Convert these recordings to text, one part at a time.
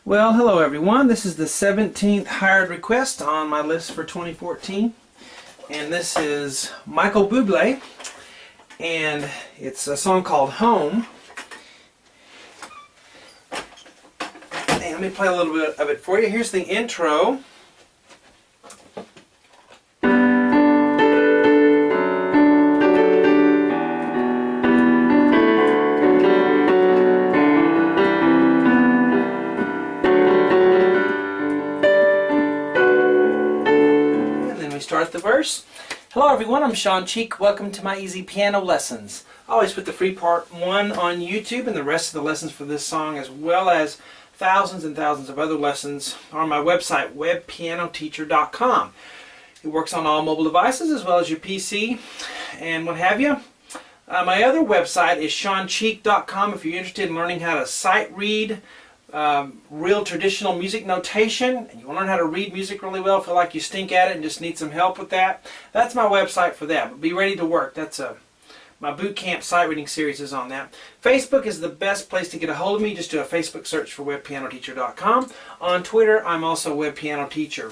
Well, hello everyone. This is the 17th hired request on my list for 2014. And this is Michael Bublé. And it's a song called Home. And let me play a little bit of it for you. Here's the intro. Start the verse. Hello everyone, I'm Shawn. Welcome to my easy piano lessons. I always put the free part 1 on YouTube, and the rest of the lessons for this song, as well as thousands and thousands of other lessons, are on my website, webpianoteacher.com. It works on all mobile devices as well as your PC and what have you. My other website is shawncheek.com if you're interested in learning how to sight read real traditional music notation, and you want to learn how to read music really well, feel like you stink at it and just need some help with that. That's my website for that. But be ready to work. That's my boot camp sight reading series is on that. Facebook is the best place to get a hold of me. Just do a Facebook search for webpianoteacher.com. On Twitter, I'm also webpianoteacher.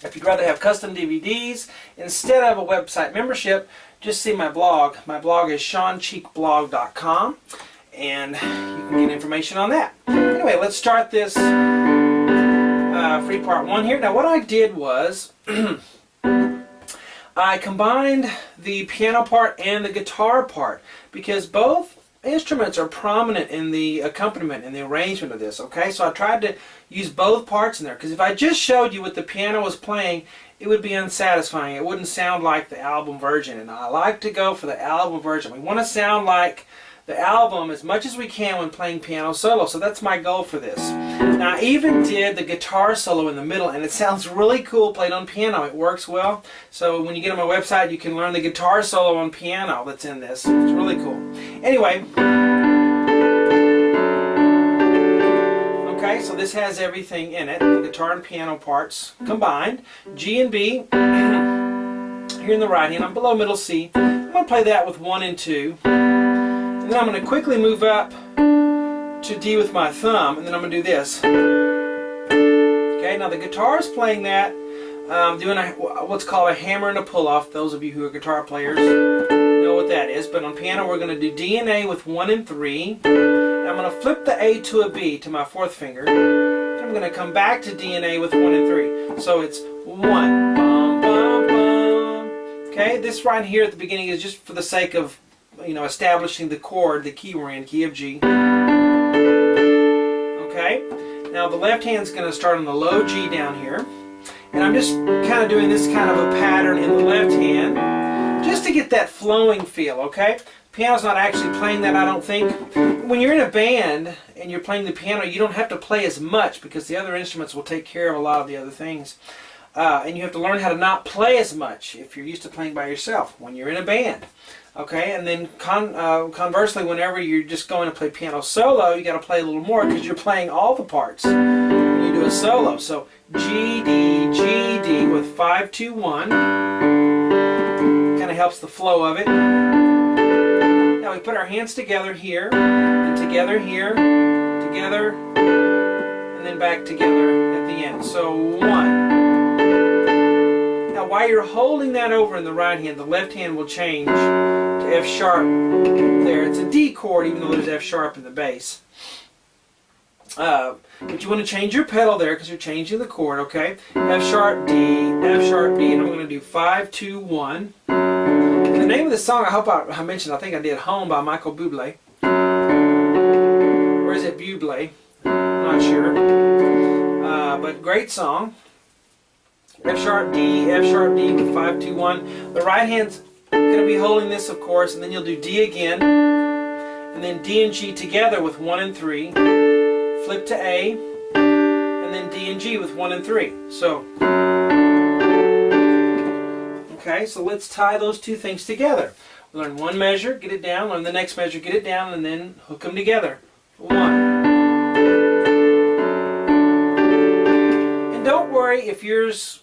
If you'd rather have custom DVDs instead of a website membership, just see my blog. My blog is shawncheekblog.com. And you can get information on that. Anyway, let's start this free part 1 here. Now what I did was I combined the piano part and the guitar part because both instruments are prominent in the accompaniment and the arrangement of this. Okay, so I tried to use both parts in there because if I just showed you what the piano was playing, it would be unsatisfying. It wouldn't sound like the album version, and I like to go for the album version. We want to sound like the album as much as we can when playing piano solo, so that's my goal for this. Now I even did the guitar solo in the middle, and it sounds really cool played on piano. It works well. So when you get on my website, you can learn the guitar solo on piano that's in this. It's really cool. Anyway, okay, so this has everything in it, the guitar and piano parts combined. G and B here in the right hand. I'm below middle C. I'm going to play that with 1 and 2. And then I'm going to quickly move up to D with my thumb, and then I'm going to do this. Okay, now the guitar is playing that, doing what's called a hammer and a pull-off. Those of you who are guitar players know what that is. But on piano, we're going to do D and A with 1 and 3. And I'm going to flip the A to a B to my 4th finger. And I'm going to come back to D and A with 1 and 3. So it's 1, bum, bum, bum. Okay, this right here at the beginning is just for the sake of establishing the chord, the key we're in, key of G. Okay, now the left hand's going to start on the low G down here, and I'm just kind of doing this kind of a pattern in the left hand, just to get that flowing feel. Okay, piano's not actually playing that, I don't think. When you're in a band and you're playing the piano, you don't have to play as much because the other instruments will take care of a lot of the other things. And you have to learn how to not play as much if you're used to playing by yourself when you're in a band. Okay, and then conversely, whenever you're just going to play piano solo, you got to play a little more because you're playing all the parts when you do a solo. So G, D with 5, 2, 1. Kind of helps the flow of it. Now we put our hands together here, and together here, together, and then back together at the end. So 1. Now while you're holding that over in the right hand, the left hand will change to F sharp there. It's a D chord even though there's F sharp in the bass. But you want to change your pedal there because you're changing the chord, okay? F sharp D, F sharp D, and I'm going to do 5, 2, 1. And the name of the song, I hope I mentioned, I think I did, Home by Michael Bublé. Or is it Bublé? Not sure. But great song. F sharp D with 5, 2, 1. The right hand's going to be holding this, of course, and then you'll do D again, and then D and G together with 1 and 3. Flip to A, and then D and G with 1 and 3. So, okay, so let's tie those two things together. We learn one measure, get it down, learn the next measure, get it down, and then hook them together. 1. And don't worry if yours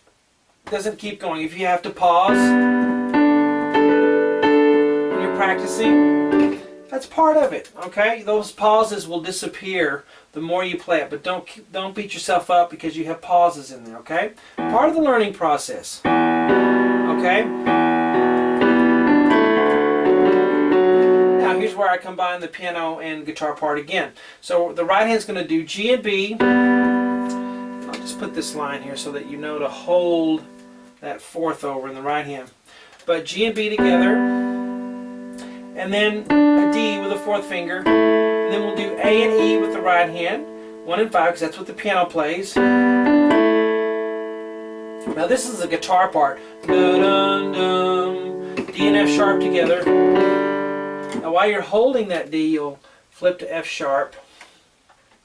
doesn't keep going. If you have to pause when you're practicing, That's part of it, okay? Those pauses will disappear the more you play it, but don't beat yourself up because you have pauses in there, okay? Part of the learning process, okay? Now here's where I combine the piano and guitar part again. So the right hand's going to do G and B. I'll just put this line here so that you know to hold that fourth over in the right hand. But G and B together, and then a D with the fourth finger, and then we'll do A and E with the right hand, 1 and 5, because that's what the piano plays. Now this is the guitar part. Dun-dun-dun. D and F sharp together. Now while you're holding that D, you'll flip to F sharp,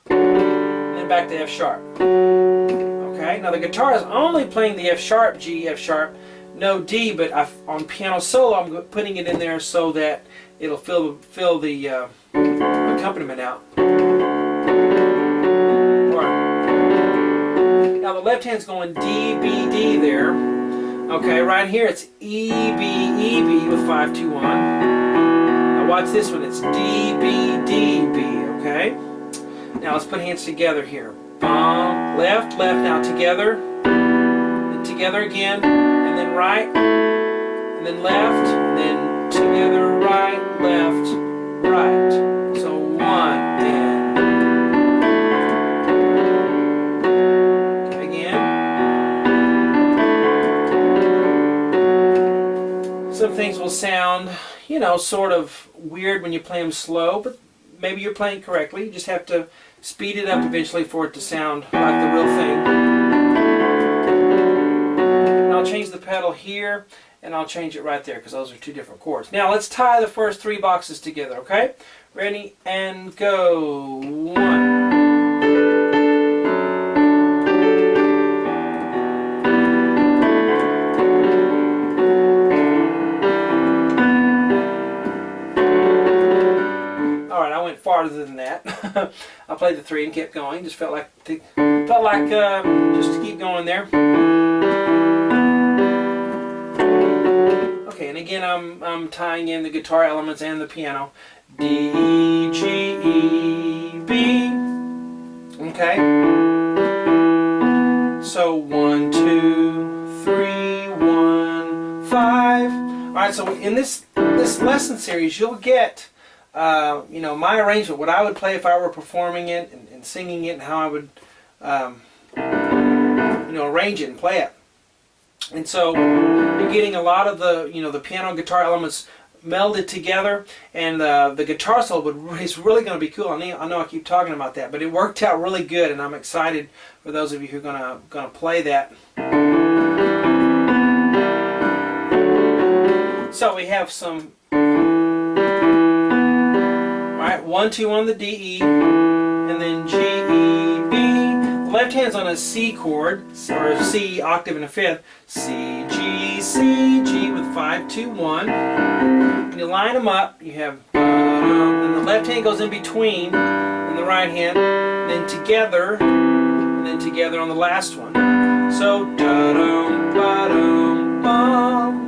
and then back to F sharp. Okay, now the guitar is only playing the F sharp, G, F sharp, no D, but on piano solo I'm putting it in there so that it'll fill the accompaniment out. Now the left hand's going D, B, D there. Okay, right here it's E, B, E, B with 5, 2, 1. Now watch this one, it's D, B, D, B, okay? Now let's put hands together here. Left, left, now together, then together again, and then right, and then left, then together, right, left, right. So 1 and again. Some things will sound, you know, sort of weird when you play them slow, but maybe you're playing correctly. You just have to speed it up eventually for it to sound like the real thing. And I'll change the pedal here, and I'll change it right there because those are 2 different chords. Now let's tie the first 3 boxes together, okay? Ready and go. 1. Farther than that. I played the 3 and kept going. Just felt like just to keep going there. Okay, and again I'm tying in the guitar elements and the piano. D, E, G, E, B. Okay. So 1, 2, 3, 1, 5. All right. So in this lesson series, you'll get you know, my arrangement, what I would play if I were performing it and singing it, and how I would, you know, arrange it and play it. And so you're getting a lot of the, you know, the piano and guitar elements melded together, and the guitar solo is really going to be cool. I know I keep talking about that, but it worked out really good, and I'm excited for those of you who are gonna play that. So we have some. 1, 2 on the D, E, and then G, E, B. The left hand's on a C chord, or a C octave and a fifth. C, G, with 5, 2, 1. When you line them up, you have, and the left hand goes in between, and the right hand, then together, and then together on the last one. So, da-dum, ba-dum, bum.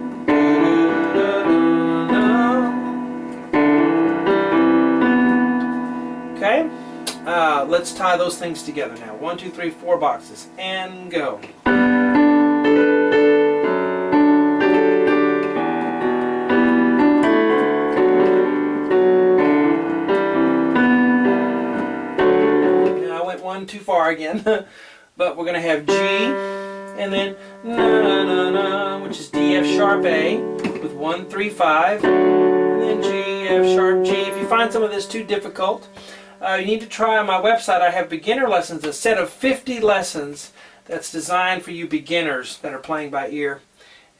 Okay, let's tie those things together now. 1, 2, 3, 4 boxes, and go. Now I went 1 too far again, but we're going to have G, and then na na na, which is D, F sharp, A, with 1, 3, 5, and then G, F sharp, G. If you find some of this too difficult, you need to try on my website. I have beginner lessons, a set of 50 lessons that's designed for you beginners that are playing by ear.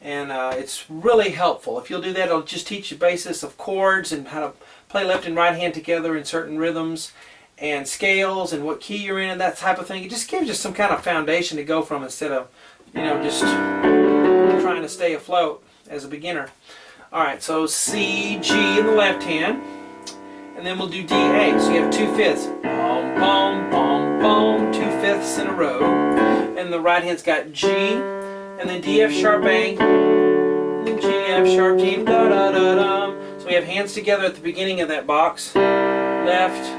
And it's really helpful. If you'll do that, it'll just teach you basis of chords and how to play left and right hand together in certain rhythms and scales and what key you're in and that type of thing. It just gives you some kind of foundation to go from instead of, you know, just trying to stay afloat as a beginner. Alright, so C, G in the left hand. And then we'll do D, A. So you have 2 fifths. Bom, bom, bom, bom. 2 fifths in a row. And the right hand's got G, and then D, F sharp, A, and then G, F sharp, G, da da da da. So we have hands together at the beginning of that box. Left,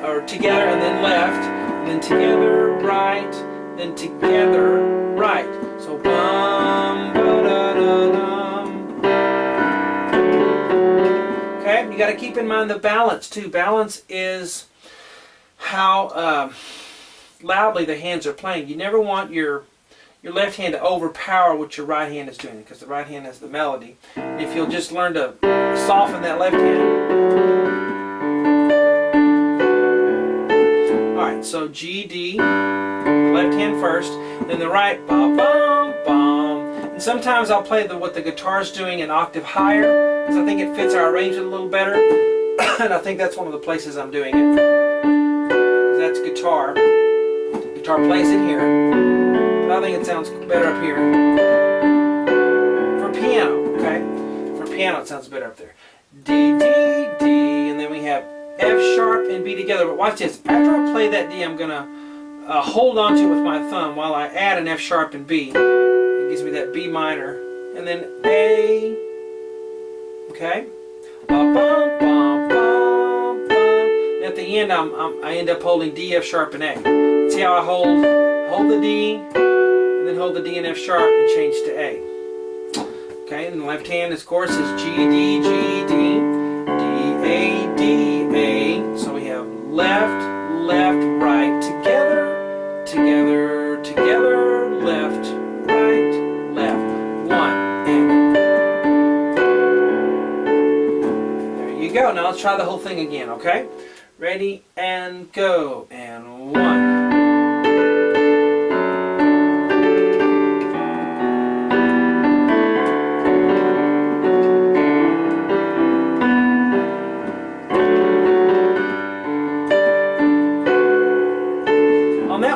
or together and then left, and then together, right, then together, right. So bum, ba-da-da-dum. Okay, you got to keep in mind the balance too. Balance is how loudly the hands are playing. You never want your left hand to overpower what your right hand is doing, because the right hand has the melody. And if you'll just learn to soften that left hand. Alright, so G, D, left hand first, then the right, bum, bum, bum. And sometimes I'll play what the guitar's doing an octave higher, because I think it fits our arrangement a little better. And I think that's one of the places I'm doing it. That's guitar. Guitar plays it here. But I think it sounds better up here. For piano, okay? For piano it sounds better up there. D, D, D, and then we have F sharp and B together. But watch this. After I play that D, I'm going to hold on to it with my thumb while I add an F sharp and B. It gives me that B minor. And then A. Okay? Bum, bum, bum, bum, bum. And at the end, I end up holding D, F sharp, and A. See how I hold the D, and then hold the D and F sharp and change to A. Okay, and the left hand, of course, is G, D, G, D. A, D, A. So we have left, left, right, together, together, together, left, right, left. 1, and there you go. Now let's try the whole thing again, okay? Ready, and go, and 1.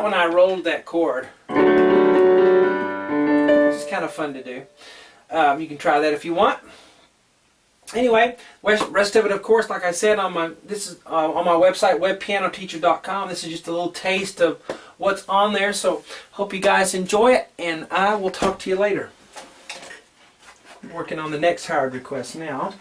I rolled that chord. It's kind of fun to do. You can try that if you want. Anyway, rest of it, of course, like I said, on my website, webpianoteacher.com. This is just a little taste of what's on there. So hope you guys enjoy it, and I will talk to you later. I'm working on the next hard request now.